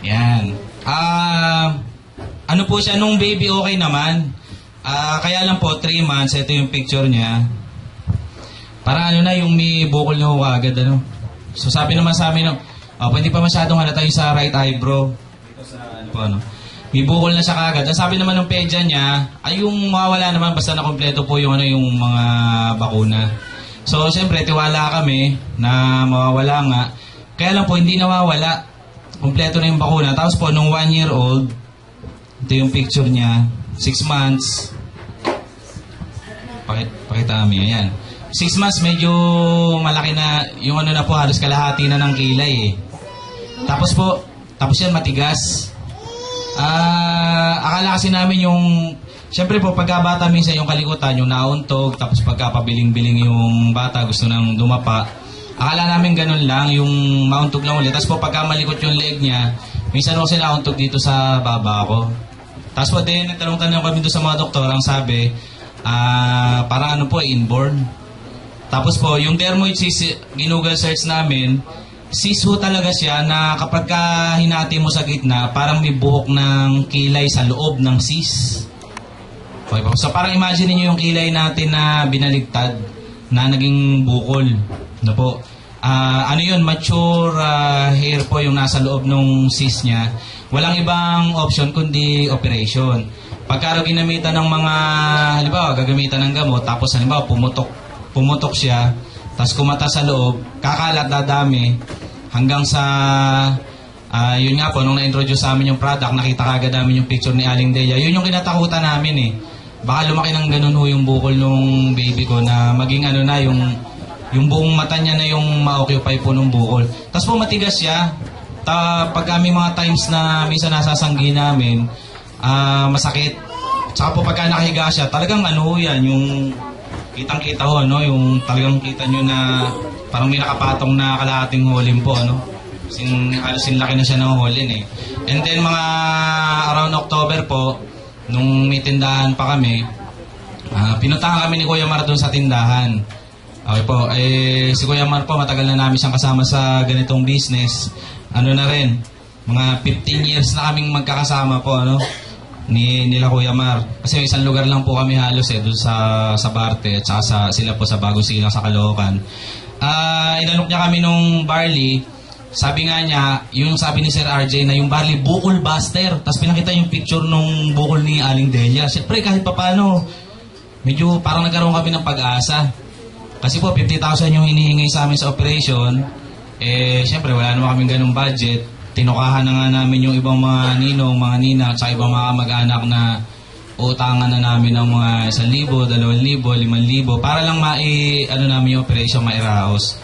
Yan. Ano po siya, nung baby okay naman. Kaya lang po, 3 months, ito yung picture niya. Para ano na, yung may bukol na ho agad, ano. So sabi naman sa amin, hindi pa masyadong halata yung sa right eyebrow. Ito sa, ano po, ano. May bukol na siya kagad. Ang sabi naman ng pedya niya, ay yung mawawala naman basta na kompleto po yung, ano, yung mga bakuna. So, siyempre, tiwala kami na mawawala nga. Kaya lang po, hindi nawawala. Kompleto na yung bakuna. Tapos po, nung 1-year-old, ito yung picture niya, 6 months. Pakita kami, ayan. 6 months, medyo malaki na, yung ano na po, halos kalahati na ng kilay eh. Tapos yan matigas. Akala kasi namin yung, siyempre po, pagkabata minsan yung kalikutan, yung nauntog, tapos pagkapabiling-biling yung bata, gusto nang dumapa. Akala namin ganun lang, yung mauntog lang ulit. Tapos po, pagka malikot yung leg niya, minsan ako sila nauntog dito sa baba ko. Tapos po din, nagtanong-tanong kami doon sa mga doktor, ang sabi, parang ano po, inborn. Tapos po, yung dermoid cyst, ginoogle search namin, cyst ho talaga siya na kapag ka hinati mo sa gitna, parang may buhok ng kilay sa loob ng cyst. Okay po. So parang imagine niyo yung kilay natin na binaligtad, na naging bukol. Ano po? Ano yun, mature hair po yung nasa loob ng cyst niya. Walang ibang option kundi operation. Pagka ginamitan ng mga, halimbawa, gagamitan ng gamot, tapos halimbawa, pumutok siya, tapos kumata sa loob, kakalat, dadami, hanggang sa, yun nga po, nung na-introduce sa amin yung product, nakita kagad namin yung picture ni Aling Delia. Yun yung kinatakutan namin eh. Baka lumaki ng ganun ho yung bukol nung baby ko na maging ano na, yung buong mata niya na yung ma-occupy po ng bukol. Tapos po matigas siya. Pag kami mga times na minsan nasasanggi namin, masakit. Tsaka po pagka nakahiga siya, talagang ano yan, yung kitang-kita ho, no? Yung talagang kita nyo na parang may nakapatong na kalahating holin po, no? Halos laki na siya ng holin eh. And then mga around October po, nung may tindahan pa kami, pinuntahan kami ni Kuya Mar doon sa tindahan. Okay po, si Kuya Mar po, matagal na namin siyang kasama sa ganitong business. Ano na rin, mga 15 years na kaming magkakasama po, ano, nila Kuya Mar. Kasi isang lugar lang po kami halos doon sa Barte, at saka sila po sa Bagong Silang sa Caloocan. Inalok niya kami nung barley. Sabi nga niya, yung sabi ni Sir RJ na yung barley bukol buster. Tapos pinakita yung picture nung bukol ni Aling Delia. Siyempre kahit papano, medyo parang nagkaroon kami ng pag-asa. Kasi po 50,000 yung hinihingi sa amin sa operation. Siyempre wala naman kaming ganung budget. Tinukahan na nga namin yung ibang mga ninong, mga nina, at sa ibang mga mag-anak na utangan na namin ng mga 1,000, 2,000, 5,000 para lang namin yung operation mairaos.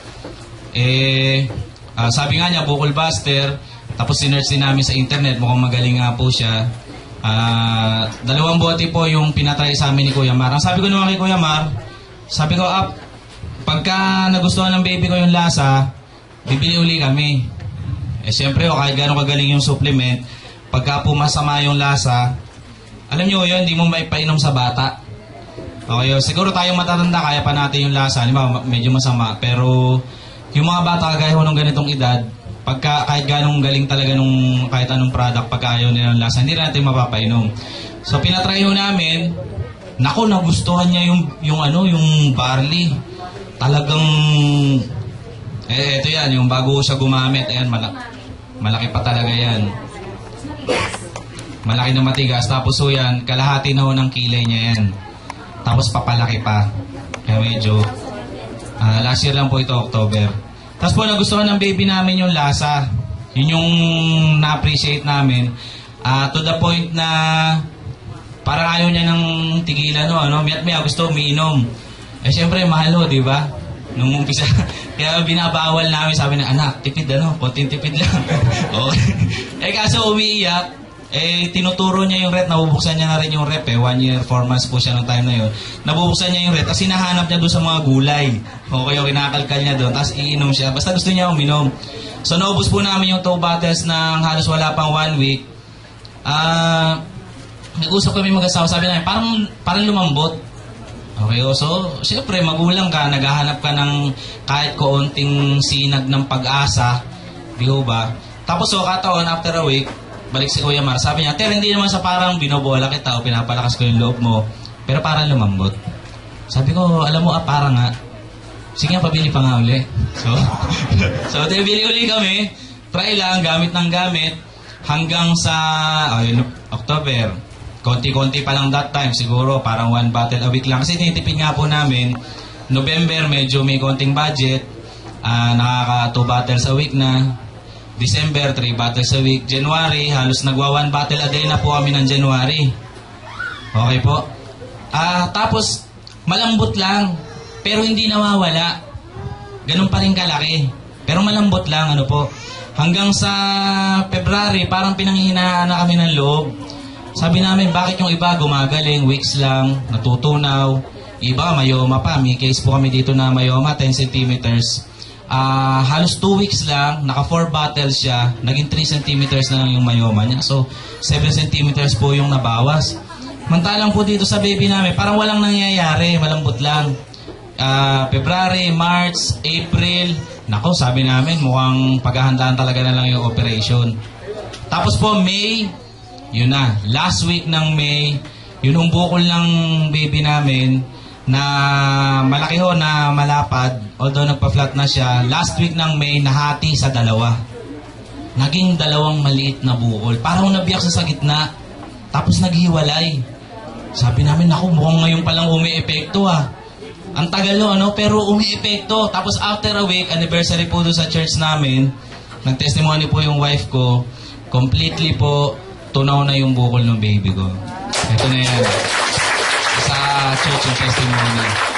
Sabi nga niya, bukol buster, tapos sinerch din namin sa internet, mukhang magaling nga po siya. 2 bote po yung pinatry sa amin ni Kuya Mar. Ang sabi ko naman kay Kuya Mar, sabi ko, pagka nagustuhan ng baby ko yung lasa, bibili uli kami. Siyempre, kahit gano'ng kagaling yung supplement, pagka po masama yung lasa, alam nyo yun, hindi mo maipainom sa bata. Okay, siguro tayong matatanda, kaya pa natin yung lasa, medyo masama, pero yung mga bata kagaya ho ng ganitong edad, pagka kahit ganong galing talaga nung kahit anong product, pagka ayaw nila ng lasa, hindi natin mapapainom. So pinatry ho namin, naku, nagustuhan niya yung barley. Talagang, ito yan, yung bago siya gumamit, ayan, malaki pa talaga yan. Malaki na matigas, tapos ho yan, kalahati na ho ng kilay niya yan. Tapos papalaki pa. Kaya medyo, last year lang po ito, October. Tapos po nagustuhan ng baby namin yung lasa. Yun yung na-appreciate namin. To the point na parang ayaw niya ng tigilan, no? May gusto umiinom. Siyempre, mahal ho, di ba? Nung umpisa. Kaya binabawal namin, sabi na, anak, tipid konting tipid lang. Okay. Kaso umiiyak. Tinuturo niya yung rep, nabubuksan niya na rin yung rep 1 year, 4 months po siya ng time na yun. Nabubuksan niya yung rep, tapos hinahanap niya doon sa mga gulay. Okay, kinakalkal niya doon, tapos iinom siya. Basta gusto niya uminom. So, naubos po namin yung 2 bottles ng halos wala pang 1 week. Nag-usap kami mag-asawa, sabi namin, parang lumambot. Okay, so, siyempre, magulang ka, naghahanap ka ng kahit kaunting sinag ng pag-asa. Di ba? Tapos so, kataon, after a week, balik si Kuya Mar. Sabi niya, Ter, hindi naman sa parang binobola kita o pinapalakas ko yung loob mo, pero parang lumambot. Sabi ko, alam mo, parang nga. Sige nga, pabili pa nga uli. So bili uli kami. Try lang, gamit ng gamit. Hanggang sa October. Konti-konti pa lang that time. Siguro, parang 1 bottle a week lang. Kasi tinitipid nga po namin. November, medyo may konting budget. Nakaka 2 bottles a week na. December, 3 bottles a week. January, halos nagwa 1 bottle a day na po kami ng January. Okay po. Tapos, malambot lang. Pero hindi nawawala. Ganun pa rin kalaki. Pero malambot lang, ano po. Hanggang sa February, parang pinanghihinaan na kami ng loob. Sabi namin, bakit yung iba gumagaling, weeks lang, natutunaw. Iba, mayoma pa. May case po kami dito na mayoma, 10 centimeters. Halos 2 weeks lang, naka 4 bottles siya, naging 3 centimeters na lang yung mayoma niya. So, 7 centimeters po yung nabawas. Mantalang po dito sa baby namin, parang walang nangyayari, malambot lang. February, March, April, nako, sabi namin, mukhang paghahandaan talaga na lang yung operation. Tapos po, May, yun na, last week ng May, yun yung bukol ng baby namin, na malaki ho, na malapad, although nagpa-flat na siya, last week ng May, nahati sa 2. Naging 2 maliit na bukol. Parang nabiyak sa gitna. Tapos naghiwalay. Sabi namin, naku, mukhang ngayon palang umi-epekto Ang tagal no, pero umi-epekto. Tapos after a week, anniversary po doon sa church namin, nag-testimony po yung wife ko, completely po, tunaw na yung bukol ng baby ko. Ito na yan. Sa church yung testimony.